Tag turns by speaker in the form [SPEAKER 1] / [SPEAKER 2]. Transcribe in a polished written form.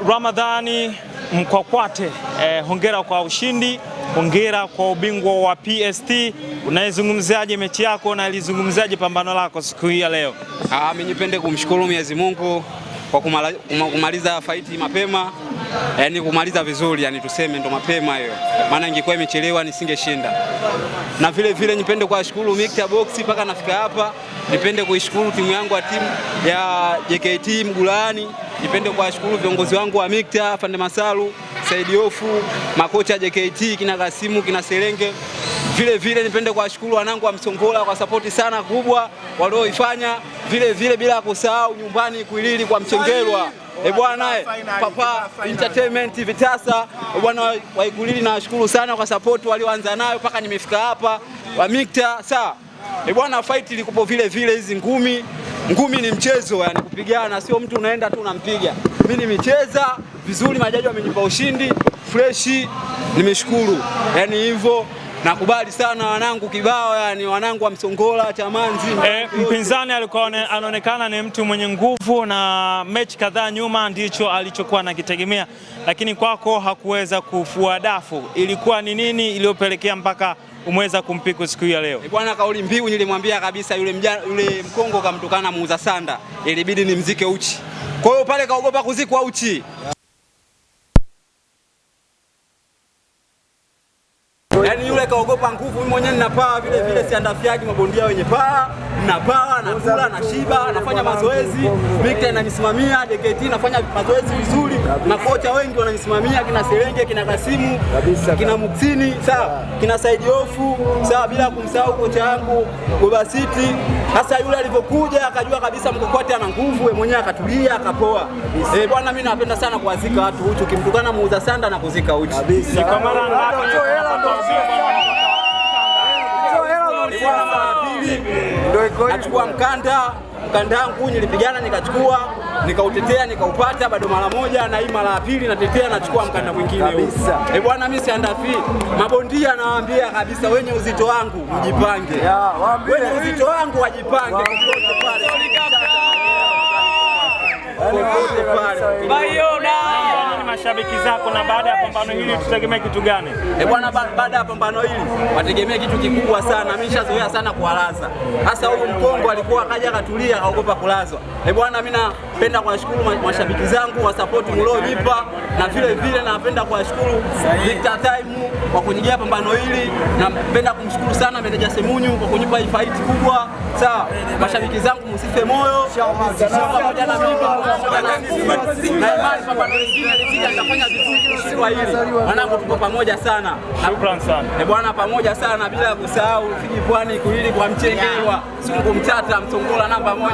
[SPEAKER 1] Ramadhani Mkwakwate, hongera kwa ushindi, hongera kwa ubingwa wa PST. Unaizungumziaje mechi yako na alizungumziaje pambano lako siku hii ya leo?
[SPEAKER 2] Mimi nipende kumshukuru Mwenyezi Mungu kwa kumaliza fight mapema. Yaani kumaliza vizuri, yani tuseme ndo mapema hiyo. Maana ingekuwa imechelewa nisingeshinda. Na vile vile nipende kuwashukuru Micta Box mpaka nafika hapa. Nipende kuishukuru timu yangu ya timu ya JKT Mgulani. Nipende kuwashukuru viongozi wangu wa Micta, Fande Masalu, Said Yofu, makocha JKT, kina Kasimu, kina Serenge. Vile vile nipende kuwashukuru wanangu wa Msongola kwa support sana kubwa walioifanya. Vile vile bila kusahau nyumbani Kwilili kwa Mchengerwa. Bwana Papa Entertainment Vitasa, bwana wa Ikulili, nawashukuru sana kwa support walioanza nayo mpaka nimefika hapa. Wa Micta sawa. Bwana fight ilikupo vile vile, hizi ngumi ni mchezo, yani kupigana, sio mtu unaenda tu unampiga. Mimi nimecheza vizuri, majaji wamenipa ushindi fresh, nimeshukuru. Yani hivyo nakubali sana wanangu kibao, yani wanangu wa Msongola, Chamanzi.
[SPEAKER 1] Mpinzani alikuwa anaonekana ni mtu mwenye nguvu na mechi kadhaa nyuma ndicho alichokuwa anakitegemea, lakini kwako hakuweza kufua dafu. Ilikuwa ni nini iliyopelekea mpaka umeweza kumpiku siku ya leo?
[SPEAKER 2] Bwana, kauli mbiu nilimwambia kabisa yule mkongo kamtukana muuza sanda, ilibidi nimzike uchi. Kwa hiyo pale kaogopa kuzikwa uchi. Yani yule kaogopa nguvu. Mimi mwenyewe nina power vile vile, si andafiaji mabondia wenye power, nina power, nakula, nashiba, nafanya mazoezi. Micta inanisimamia, JKT nafanya mazoezi vizuri. Makocha wengi wananisimamia, kina Serenge, kina Kasimu, kina Muksini, sawa, kina Said Yofu, sawa, bila kumsahau kocha wangu Goba City. Hasa yule alipokuja akajua kabisa Mkwakwate ana nguvu, yeye mwenyewe akatulia, akapoa. Bwana, mimi napenda sana kuwazika watu uchi, ukimtukana muuza sanda na kuzika uchi.
[SPEAKER 1] Ni kwa mara ngapi
[SPEAKER 2] nachukua mkanda wangu nilipigana nikachukua, nikautetea, nikaupata bado mara moja, na hii mara ya pili natetea, nachukua mkanda mwingine huko. Bwana, mimi si andafi. Mabondia nawaambia kabisa, wenye uzito wangu mjipange. Wenye uzito wangu wajipange.
[SPEAKER 1] Mashabiki zako, na baada ya pambano hili tutegemea kitu gani?
[SPEAKER 2] Bwana, baada ya pambano hili wategemea kitu kikubwa sana. Mimi nishazoea sana kuwalaza. Hasa huyu mkongo alikuwa akaja akatulia, akaogopa kulazwa. Bwana, mimi napenda kuwashukuru mashabiki zangu wa support mlionipa, na vile vile napenda kuwashukuru Victor Time kwa kunijia pambano hili. Napenda kumshukuru sana meneja Semunyu kwa kunipa hii fight kubwa. Sawa, mashabiki zangu msife moyo. Pamoja na mimi na imani pambano hili nitafanya vizuri kwa hili. Wanangu tuko pamoja sana.
[SPEAKER 1] Shukrani sana.
[SPEAKER 2] Bwana, pamoja sana, bila kusahau Fiji Pwani Kwilili kwa Mchengerwa, Sungu Mtata, Msongola namba 1.